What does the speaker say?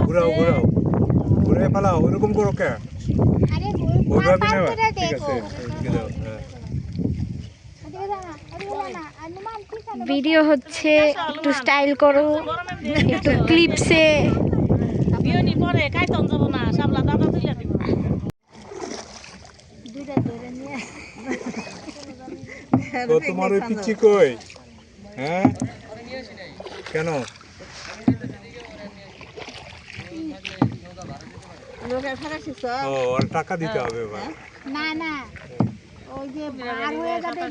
ঘুরাও ঘুরাও ঘুরে ফেলাও ওরকম করো কে ওইভাবে নেওয়া ঠিক আছে এদিকে দাও হ্যাঁ ভিডিও হচ্ছে একটু স্টাইল করো একটু ক্লিপসে বিয়নি পরে কাইতন যাব না সাবলা দাদা তুইলা দিব তো তোমার ওই পিচ্চি কই হ্যাঁ কেন ও আর টাকা দিতে হবে এবার না না ওই যে আর হয়ে যাবে